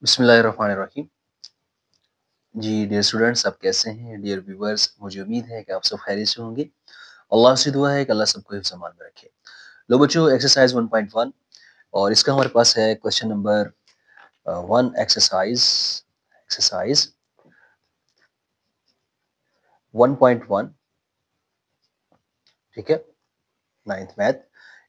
बिस्मिल्लाहिर्रहमानिर्रहीम। जी dear students, आप कैसे हैं? डियर व्यूअर्स, मुझे उम्मीद है कि आप सब खैरियत से होंगे। अल्लाह से दुआ है कि अल्लाह सबको हिफ्ज़ अमान में रखे। लो बच्चों, एक्सरसाइज 1.1 और इसका हमारे पास है क्वेश्चन नंबर 1 एक्सरसाइज 1.1, ठीक है, 9th मैथ।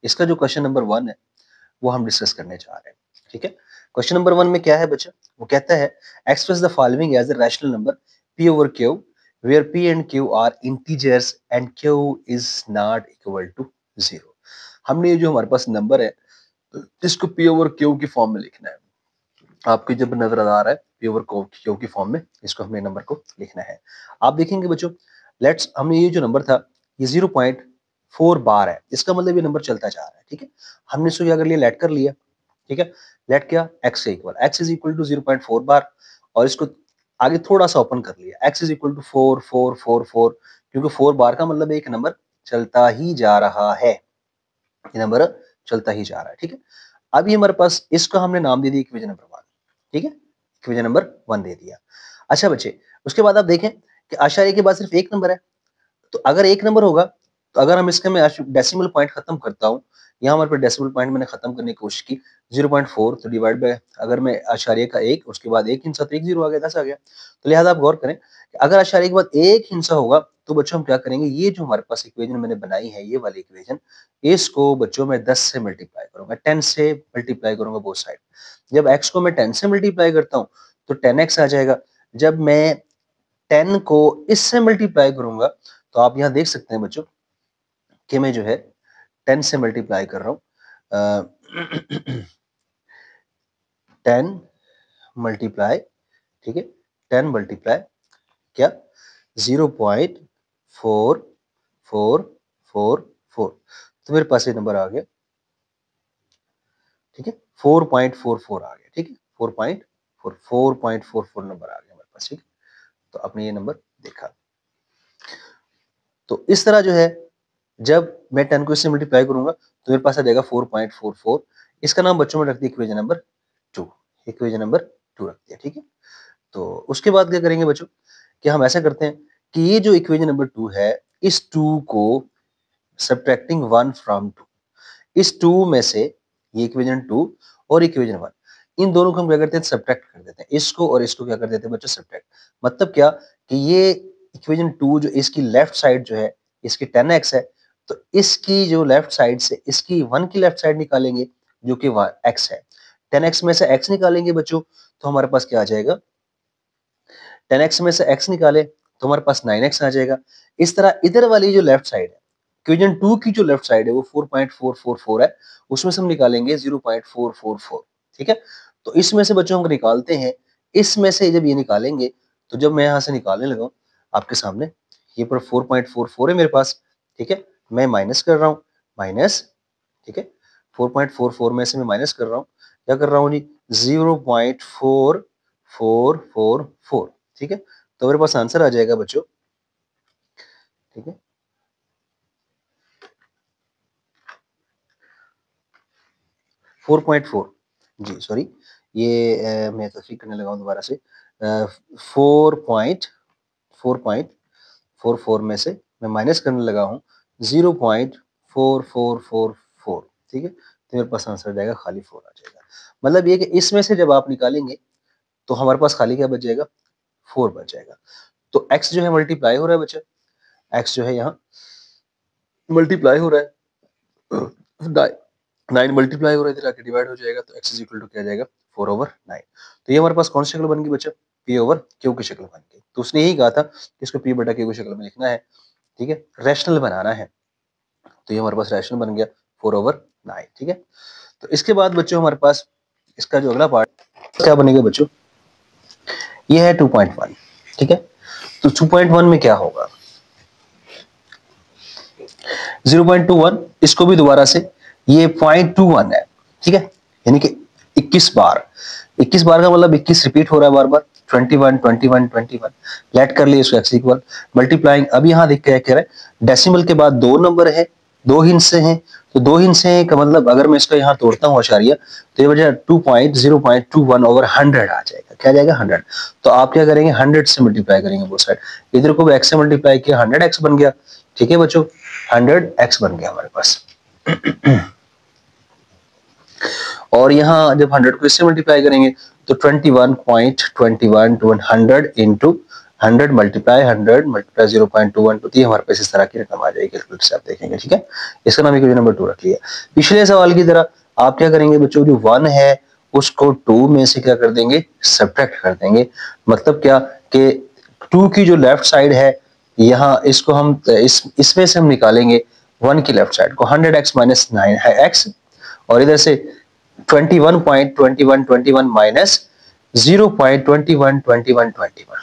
इसका जो क्वेश्चन नंबर 1 है वो हम डिस्कस करने जा रहे हैं, ठीक है। क्वेश्चन नंबर 1 में क्या है बच्चा? वो कहता है express the following as a rational number p over q where p and q are integers and q is not equal to 0। हमने ये जो हमारे पास नंबर है इसको p over q की फॉर्म में लिखना है। आपकी जब नजर आ रहा है p over q की फॉर्म में इसको हमने नंबर को लिखना है। आप देखेंगे बच्चों, लेट्स हमने ये जो नंबर था ये 0.4 बार है, इसका मतलब ये नंबर चलता जा रहा है, ठीक है। हमने इसको क्या कर लिया, लेट कर लिया, ठीक है। लेट क्या, x से equal, x is equal to 0.4 bar और इसको आगे थोड़ा सा ओपन कर लिया, x इज इक्वल टू 4 4 4 4, क्योंकि 4 बार का मतलब एक नंबर चलता ही जा रहा है, ये नंबर चलता ही जा रहा है, ठीक है। अब ये हमारे पास इसका हमने नाम दे दिया इक्वेशन नंबर 1, ठीक है, इक्वेशन नंबर 1 दे दिया। अच्छा बच्चे, उसके बाद आप देखें कि आशार्य के बाद सिर्फ एक नंबर है, तो अगर एक नंबर होगा तो अगर हम इसका मैं डेसिमल पॉइंट खत्म करता हूँ, यहाँ हमारे पास डेसिमल पॉइंट मैंने खत्म करने की कोशिश की 0.4, तो डिवाइड बाय अगर मैं आशार्य का एक उसके बाद एक हिस्सा तो एक जीरो आ गया, 10 आ गया। तो लिहाजा आप गौर करें कि अगर आशार्य के बाद एक हिस्सा होगा तो बच्चों हम क्या करेंगे, ये जो हमारे पास इक्वेशन मैंने बनाई है ये वाली इक्वेशन, इसको बच्चों मैं 10 से मल्टीप्लाई करूंगा, 10 से मल्टीप्लाई करूंगा बोथ साइड। जब x को मैं 10 से मल्टीप्लाई करता हूँ तो 10x आ जाएगा। जब मैं 10 को इससे मल्टीप्लाई करूंगा तो आप यहाँ देख सकते हैं बच्चों कि मैं जो है 10 से मल्टीप्लाई कर रहा हूँ, 10 मल्टीप्लाई, ठीक है, 10 मल्टीप्लाई क्या, 0.4444, तो मेरे पास ये नंबर आ गया, ठीक है, 4.44 आ गया, ठीक है, 4.44 नंबर आ गया हमारे पास, ठीक है। तो आपने ये नंबर देखा। तो इस तरह जो है जब मैं 10 को इससे मल्टीप्लाई करूंगा तो मेरे पास आ जाएगा 4.44। इसका नाम बच्चों में रख दिया इक्वेशन नंबर 2, इक्वेशन नंबर 2 रख दिया, ठीक है। तो उसके बाद क्या करेंगे बच्चों कि हम ऐसा करते हैं कि ये जो इक्वेशन नंबर 2 है इस 2 को सब्ट्रैक्टिंग 1 फ्रॉम 2, इस 2 में से ये इक्वेशन 2 और इक्वेशन 1 इन दोनों को हम क्या करते हैं, सब्ट्रैक्ट कर देते हैं, इसको और इसको क्या कर देते हैं बच्चों, सब्ट्रैक्ट। मतलब क्या कि ये इक्वेशन 2 जो इसकी लेफ्ट साइड जो है इसकी 10x है, तो इसकी जो लेफ्ट साइड से इसकी 1 की लेफ्ट साइड निकालेंगे जो कि x है, 10x में से x निकालेंगे बच्चों तो हमारे पास क्या आ जाएगा, 10x में से x निकाले तो हमारे पास 9x आ जाएगा। इस तरह इधर वाली जो लेफ्ट साइड है इक्वेशन 2 की जो लेफ्ट साइड है वो 4.444 है, उसमें से हम निकालेंगे 0.444, ठीक है। तो इसमें से बच्चों हम निकालते हैं, इसमें से जब ये निकालेंगे तो जब मैं यहाँ से निकालने लगा आपके सामने ये पर 4.44 है मेरे पास, ठीक है, मैं माइनस कर रहा हूँ, माइनस, ठीक है, 4.44 में से मैं माइनस कर रहा हूँ, क्या कर रहा हूँ जी, 0.4444, ठीक है। तो मेरे पास आंसर आ जाएगा बच्चों, ठीक है, 4.4, जी सॉरी, ये मैं तस्वीर करने लगा हूँ दोबारा से, 4.44 में से मैं माइनस करने लगा हूँ 0.4444, ठीक है। तो मेरे पास आंसर जाएगा खाली 4 आ जाएगा। मतलब ये कि इसमें से जब आप निकालेंगे तो हमारे पास खाली क्या बच जाएगा, 4 बच जाएगा। तो x जो है मल्टीप्लाई हो रहा है बच्चा, x जो है यहाँ मल्टीप्लाई हो रहा है, 9 मल्टीप्लाई हो रहा है, इधर आके डिवाइड हो जाएगा, तो x इज इक्वल टू क्या जाएगा, 4/9। तो ये हमारे पास कौन सी शक्ल बन गई बच्चा, p/q की शक्ल बन गई। तो उसने यही कहा था कि इसको p/q की शक्ल में लिखना है, ठीक है, रैशनल बनाना है, तो ये हमारे पास रैशनल बन गया 4/9, ठीक है। तो इसके बाद बच्चों हमारे पास इसका जो अगला पार्ट क्या बनेगा बच्चों, ये है 2.1, ठीक है। तो 2.1 में क्या होगा, 0.21, इसको भी दोबारा से ये 0.21 है, ठीक है, यानी कि 21 बार, 21 बार का मतलब 21 रिपीट हो रहा है बार बार, 21 21 21, लेट कर लिए इसको x इक्वल मल्टीप्लाइंग। अब यहाँ देख के क्या कह रहा है, डेसिमल के बाद 2 नंबर है दो हिस्से हैं, तो दो हिस्से हैं का मतलब अगर मैं इसको यहाँ तोड़ता हूँ आशारिया, तो ये वजह 2.0.21 ओवर 100 आ जाएगा। क्या जाएगा? 100। तो आप क्या करेंगे? 100 से मल्टीप्लाई करेंगे बोथ साइड। इधर को x से मल्टीप्लाई किया, 100x बन गया। ठीक है बच्चों, 100x बन गया हमारे पास। और यहाँ जब 100 को इससे मल्टीप्लाई करेंगे तो 21.21 to 100 इंटू 100 मल्टीप्लाई 0.212, तो ये हमारे पास इस तरह की रकम आ जाएगी कैलकुलेटर से आप देखेंगे। ठीक है, इसका नाम इक्वेशन नंबर 2 रख लिया। पिछले सवाल की तरह आप क्या करेंगे बच्चों, जो 1 है उसको 2 में से क्या कर देंगे? सब्ट्रैक्ट कर देंगे। मतलब क्या कि 2 की जो लेफ्ट साइड है यहाँ, इसको हम इसमें से हम निकालेंगे 1 की लेफ्ट साइड को, 100x माइनस 9 है x, और इधर से 21.2121 माइनस 0.212121।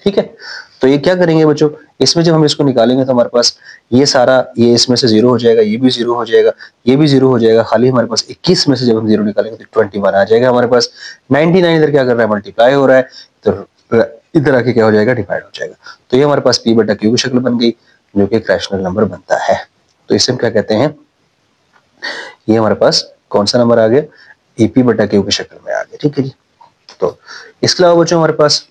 ठीक है, तो ये क्या करेंगे बच्चों, इसमें जब हम इसको निकालेंगे तो हमारे पास ये सारा, ये इसमें से 0 हो जाएगा, ये भी 0 हो जाएगा, ये भी 0 हो जाएगा। खाली हमारे पास 21 में से जब हम 0 निकालेंगे तो 21 आ जाएगा हमारे पास। 99 इधर क्या कर रहा है? मल्टीप्लाई हो रहा है, तो इधर आके क्या हो जाएगा? डिवाइड हो जाएगा। तो ये हमारे पास p बटा q की शक्ल बन गई, जो कि एक रैशनल नंबर बनता है। तो इसे हम क्या कहते हैं? ये हमारे पास कौन सा नंबर आ गया? EP बटा Q की शक्ल में आ गया। ठीक है जी, तो इसके अलावा बच्चों हमारे पास,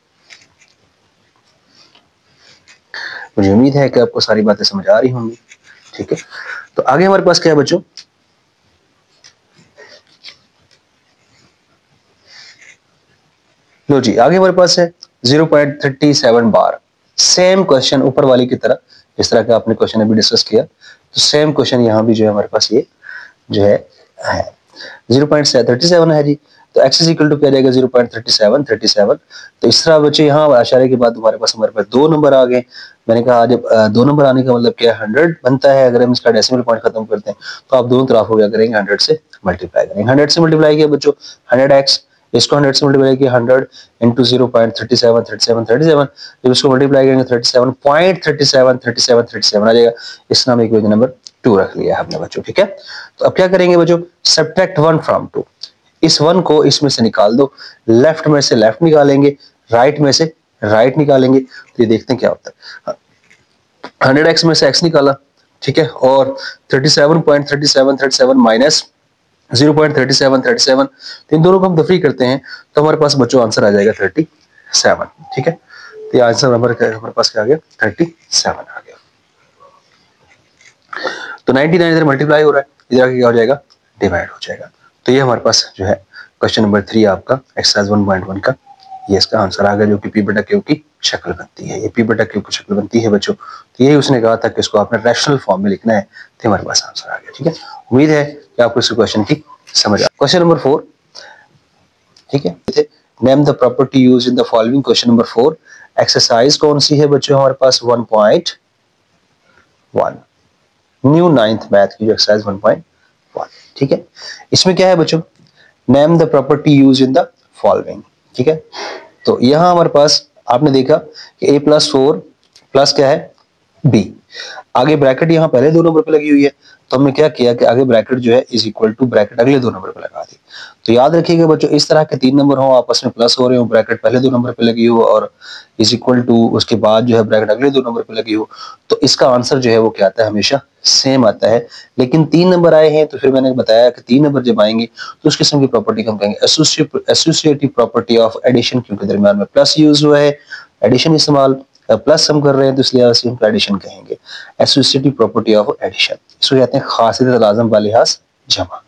मुझे उम्मीद है कि आपको सारी बातें समझ आ रही होंगी। ठीक है, तो आगे हमारे पास क्या है बच्चों? लो जी, आगे हमारे पास है 0.37 बार। सेम क्वेश्चन ऊपर वाली की तरह, जिस तरह का आपने क्वेश्चन अभी डिस्कस किया, तो सेम क्वेश्चन यहाँ भी जो है हमारे पास ये जो है 0.37 है जी। तो x इज इक्वल टू क्या जाएगा? 0.37। तो इस तरह बच्चे यहाँ आशारे के बाद हमारे पास दो नंबर आ गए। मैंने कहा जब दो नंबर आने का मतलब क्या है? 100 बनता है। अगर हम इसका डेसिमल पॉइंट खत्म करते हैं तो आप दोनों तरफ क्या करेंगे? 100 से मल्टीप्लाई करेंगे। 100 से मल्टीप्लाई किया बच्चों 100x, इसको 100 से मल्टीप्लाई किया 100 इंटू 0.37 जब इसको मल्टीप्लाई करेंगे 37.37 आ जाएगा। इस नाम इक्वेशन नंबर 2 रख लिया हमने बच्चों। ठीक है, तो अब क्या करेंगे बच्चों? Subtract 1 from 2। इस 1 को इसमें से निकाल दो, लेफ्ट में से लेफ्ट निकालेंगे, राइट में से राइट निकालेंगे, तो ये देखते हैं क्या होता है। 100x में से x निकाला, ठीक है, और 37.37 माइनस 0.37, तो इन दोनों को हम दफरी करते हैं तो हमारे पास बच्चों आंसर आ जाएगा 37। ठीक है, तो ये आंसर हमारे पास क्या आ गया? 37 आ गया। तो 99 इधर मल्टीप्लाई हो रहा है, इधर आके क्या हो जाएगा? डिवाइड हो जाएगा। तो ये हमारे पास जो है क्वेश्चन नंबर 3 आपका एक्सरसाइज 1.1 का ये इसका आंसर आ गया, जो कि p बटा q की शक्ल बनती है। ये p बटा q की शक्ल बनती है बच्चों। तो यही उसने कहा था कि इसको आपने रैशनल फॉर्म में लिखना है, तो हमारे पास आंसर आ गया। ठीक है, उम्मीद है कि आपको इस क्वेश्चन की समझ आ। क्वेश्चन नंबर 4, ठीक है, name the property used in the following. Question number 4 exercise कौन सी है बच्चों? हमारे पास 1.1 न्यू 9th मैथ की जो एक्सरसाइज 1.1। ठीक है, इसमें क्या है बच्चों? Name the property used in the following. ठीक है, तो यहां हमारे पास आपने देखा कि a+4 प्लस क्या है? b। आगे ब्रैकेट यहाँ पहले 2 नंबर पे लगी हुई है, तो हमने क्या किया कि आगे ब्रैकेट जो है इज इक्वल टू ब्रैकेट अगले 2 नंबर पे लगा दी। तो याद रखिएगा बच्चों, इस तरह के 3 नंबर हो आपस में प्लस हो रहे हो, ब्रैकेट पहले 2 नंबर पे लगी हो और इज इक्वल टू उसके बाद जो है ब्रैकेट अगले 2 नंबर पे लगी हो, तो इसका आंसर जो है वो क्या आता है? हमेशा सेम आता है। लेकिन 3 नंबर आए हैं तो फिर मैंने बताया कि 3 नंबर जब आएंगे तो उस किस्म की प्रॉपर्टी हम कहेंगे एसोसिएटिव प्रॉपर्टी ऑफ एडिशन, क्योंकि दरमियान में प्लस यूज हुआ है, एडिशन इस्तेमाल प्लस हम कर रहे हैं, तो इसलिए हम एडिशन कहेंगे, एसोसिएटिव प्रॉपर्टी ऑफ एडिशन। इसको कहते हैं खासियत लाज़िम बालिहाज जमा।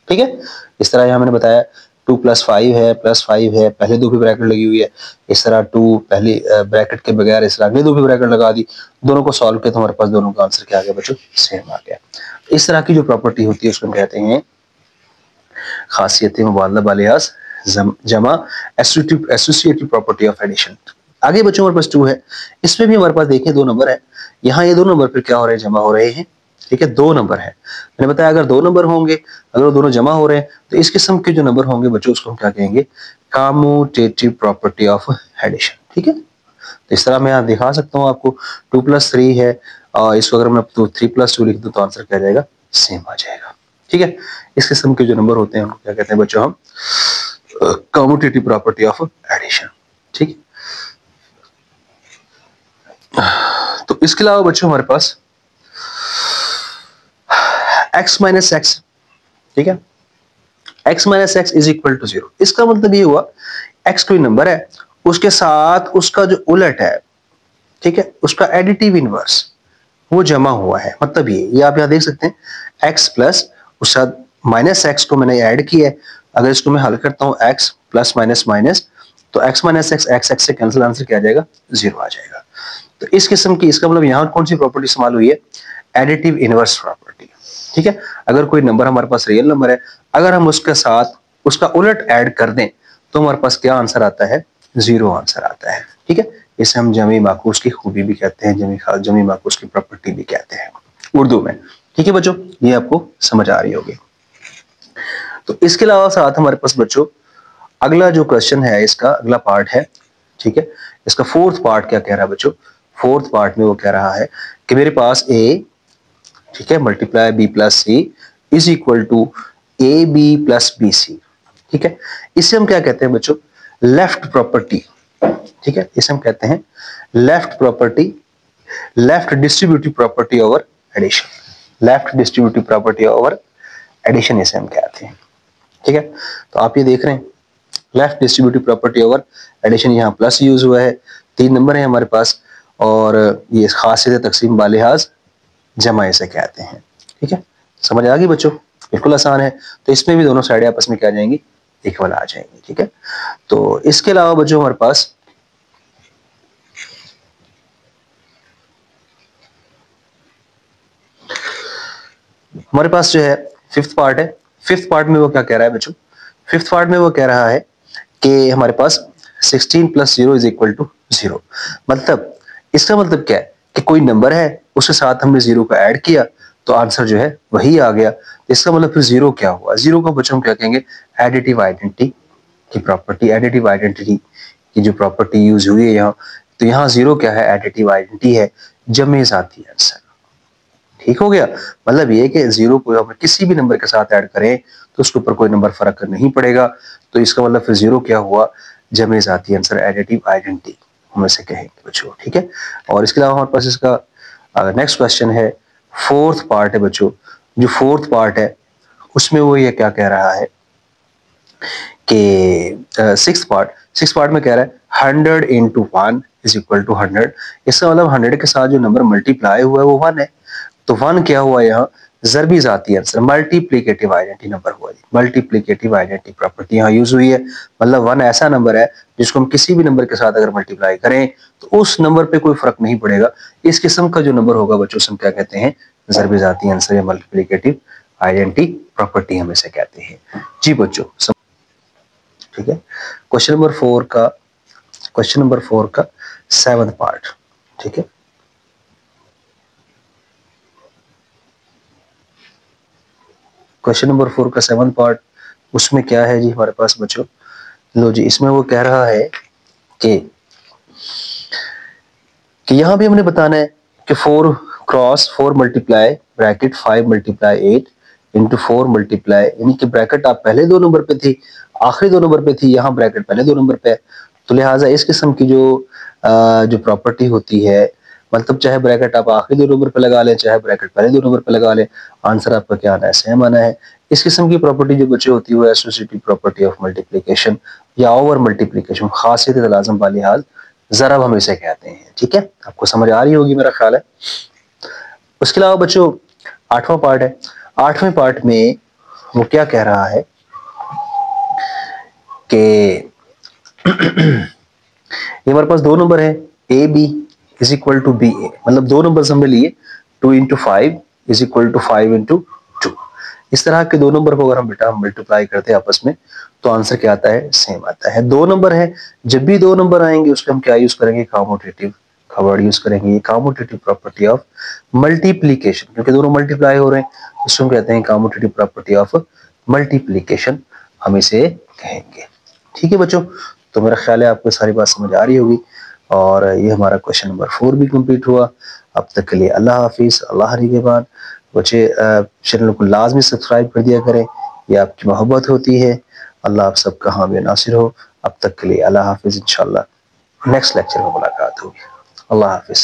ठीक है, इस तरह यहाँ मैंने बताया 2 + 5 है, +5 है, पहले 2 पे ब्रैकेट लगी हुई है, इस तरह 2 पहली ब्रैकेट के बगैर इस तरह अगले 2 पे ब्रैकेट लगा दी, दोनों को सॉल्व किया तो हमारे पास दोनों का आंसर क्या आ गया बच्चों? सेम आ गया। इस तरह की जो प्रॉपर्टी होती है उसको कहते हैं खासियत मुबादला बालिहाज जमा, एसोसिएटिव प्रॉपर्टी ऑफ एडिशन। आगे बच्चों हमारे पास 2 है, इसमें भी हमारे पास देखिए 2 नंबर है। यहाँ ये 2 नंबर पर क्या हो रहे हैं? जमा हो रहे हैं। ठीक है, 2 नंबर है, मैंने बताया अगर 2 नंबर होंगे, अगर दोनों जमा हो रहे हैं तो इस किस्म के जो नंबर होंगे बच्चों उसको हम क्या कहेंगे? Commutative property of addition. ठीक है, तो इस तरह मैं यहाँ दिखा सकता हूँ आपको 2 + 3 है और इसको अगर मैं 3 + 2 लिख दूँ तो आंसर क्या जाएगा? सेम आ जाएगा। ठीक है, इस किस्म के जो नंबर होते हैं उनको क्या कहते हैं बच्चों? हम कम्यूटेटिव प्रॉपर्टी ऑफ एडिशन। ठीक है, तो इसके अलावा बच्चों हमारे पास x माइनस एक्स, ठीक है, x minus x is equal to 0। इसका मतलब ये हुआ x कोई नंबर है, उसके साथ उसका जो उलट है, ठीक है, उसका एडिटिव इनवर्स वो जमा हुआ है। मतलब ये आप यहां देख सकते हैं x प्लस उसके साथ माइनस एक्स को मैंने ऐड किया है। अगर इसको मैं हल करता हूं x प्लस माइनस माइनस, तो x माइनस एक्स x से कैंसिल, आंसर क्या आ जाएगा, 0 आ जाएगा। तो इस किस्म की, इसका मतलब यहाँ कौन सी प्रॉपर्टी इस्तेमाल हुई है, एडिटिव इनवर्स प्रॉपर्टी, ठीक है। अगर कोई नंबर हमारे पास रियल नंबर है, अगर हम उसके साथ उसका उलट ऐड कर दें तो हमारे पास क्या आंसर आता है, 0 आंसर आता है, ठीक है। इसे हम जमी माकूस की खूबी भी कहते हैं, जमी माकूस की प्रॉपर्टी भी कहते हैं उर्दू में, ठीक है बच्चों, ये आपको समझ आ रही होगी। तो इसके अलावा साथ हमारे पास बच्चों अगला जो क्वेश्चन है, इसका अगला पार्ट है, ठीक है। इसका फोर्थ पार्ट क्या कह रहा है बच्चों, फोर्थ पार्ट में वो कह रहा है कि मेरे पास a, ठीक है, multiply b plus c is equal to a b plus b c, ठीक है। इसे हम क्या कहते हैं बच्चों, लेफ्ट प्रॉपर्टी, ठीक है। इसे हम कहते हैं left property, left distributive property over addition, left distributive property over addition इसे हम कहते हैं, ठीक है। तो आप ये देख रहे हैं left distributive property over addition, यहाँ प्लस यूज हुआ है, 3 नंबर है हमारे पास, और ये खासियत तकसीम बालिहाज जमा इसे कहते हैं, ठीक है। समझ आ गई बच्चों, बिल्कुल आसान है। तो इसमें भी दोनों साइडें आपस में क्या आ जाएंगी, इक्वल आ जाएंगी, ठीक है। तो इसके अलावा बच्चों हमारे पास जो है फिफ्थ पार्ट है। फिफ्थ पार्ट में वो क्या कह रहा है बच्चों, फिफ्थ पार्ट में वो कह रहा है कि हमारे पास 16 प्लस 0 इज इक्वल टू 0। मतलब इसका मतलब क्या है कि कोई नंबर है, उसके साथ हमने 0 को ऐड किया तो आंसर जो है वही आ गया। इसका मतलब फिर 0 क्या हुआ, 0 को बच्चों क्या कहेंगे, एडिटिव आइडेंटिटी की प्रॉपर्टी, एडिटिव आइडेंटिटी की जो प्रॉपर्टी यूज हुई है यहाँ। तो यहाँ 0 क्या है, एडिटिव आइडेंटिटी है, जमे जाती आंसर, ठीक हो गया। मतलब ये कि 0 को हम किसी भी नंबर के साथ ऐड करें तो उसके ऊपर कोई नंबर फर्क नहीं पड़ेगा। तो इसका मतलब फिर 0 क्या हुआ, जमे जाती आंसर, एडिटिव आइडेंटिटी हम इसे कहेंगे बच्चों, ठीक है। और इसके अलावा हमारे पास इसका नेक्स्ट क्वेश्चन है, फोर्थ पार्ट है बच्चों। जो फोर्थ पार्ट है उसमें वो ये क्या कह रहा है कि सिक्स पार्ट में कह रहा है 100 इंटू 1 इज इक्वल टू 100। इसका मतलब 100 के साथ जो नंबर मल्टीप्लाई हुआ है वो 1 है। तो 1 क्या हुआ यहाँ, ज़रबी जाती आंसर, मल्टीप्लिकेटिव आइडेंटिटी नंबर हुआ, मल्टीप्लिकेटिव आइडेंटिटी प्रॉपर्टी यहाँ यूज हुई है। मतलब 1 ऐसा नंबर है जिसको हम किसी भी नंबर के साथ अगर मल्टीप्लाई करें तो उस नंबर पे कोई फर्क नहीं पड़ेगा। इस किस्म का जो नंबर होगा बच्चों से हम क्या कहते हैं, ज़रबी जाती आंसर या मल्टीप्लिकेटिव आइडेंटिटी प्रॉपर्टी हम इसे कहते हैं जी बच्चों, ठीक है। क्वेश्चन नंबर 4 का 7th पार्ट, ठीक है। क्वेश्चन नंबर 4 का 7th पार्ट, उसमें क्या है जी हमारे पास बच्चों, लो जी, इसमें वो कह रहा है कि यहां भी हमने बताना है कि 4 cross 4 multiply bracket 5 multiply 8 into 4 multiply, यानी कि ब्रैकेट आप पहले 2 नंबर पे थी, आखिरी 2 नंबर पे थी, यहाँ ब्रैकेट पहले 2 नंबर पे है। तो लिहाजा इस किस्म की जो प्रॉपर्टी होती है, मतलब चाहे ब्रैकेट आप आखिरी 2 नंबर पे लगा लें, चाहे ब्रैकेट पहले 2 नंबर पे लगा लें, आंसर आपका क्या आना है, सेम आना है। इस किस्म की प्रॉपर्टी जो बच्चे होती है वो एसोसिएटिव प्रॉपर्टी ऑफ मल्टीप्लिकेशन या ओवर मल्टीप्लिकेशन, खासियत लाजम बालिहाज ज़रब हम इसे कहते हैं, ठीक है। आपको समझ आ रही होगी मेरा ख्याल है। उसके अलावा बच्चों 8वां पार्ट है। 8वें पार्ट में वो क्या कह रहा है कि ये हमारे पास 2 नंबर है, A B is equal to B A, मतलब 2 नंबर हमने लिए, 2 into 5 is equal to 5 into 2। इस तरह के 2 नंबर को अगर हम बेटा मल्टीप्लाई करते हैं आपस में तो आंसर क्या आता है, सेम आता है। 2 नंबर है, जब भी 2 नंबर आएंगे उसके हम क्या यूज करेंगे, कॉम्यूटेटिव का वर्ड यूज करेंगे। ये कॉम्यूटेटिव प्रॉपर्टी ऑफ मल्टीप्लीकेशन, क्योंकि दोनों मल्टीप्लाई हो रहे हैं, उसको कहते हैं कॉम्यूटेटिव प्रॉपर्टी ऑफ मल्टीप्लीकेशन, हम इसे कहेंगे, ठीक है बच्चों। तो मेरा ख्याल है आपको सारी बात समझ आ रही होगी, और ये हमारा क्वेश्चन नंबर 4 भी कंप्लीट हुआ। अब तक के लिए अल्लाह हाफिज, अल्लाह निगहबान। बच्चे चैनल को लाजमी सब्सक्राइब कर दिया करें, ये आपकी मोहब्बत होती है। अल्लाह आप सबका हामी नासिर हो। अब तक के लिए अल्लाह हाफिज, इंशाल्लाह नेक्स्ट लेक्चर में मुलाकात होगी। अल्लाह हाफिज।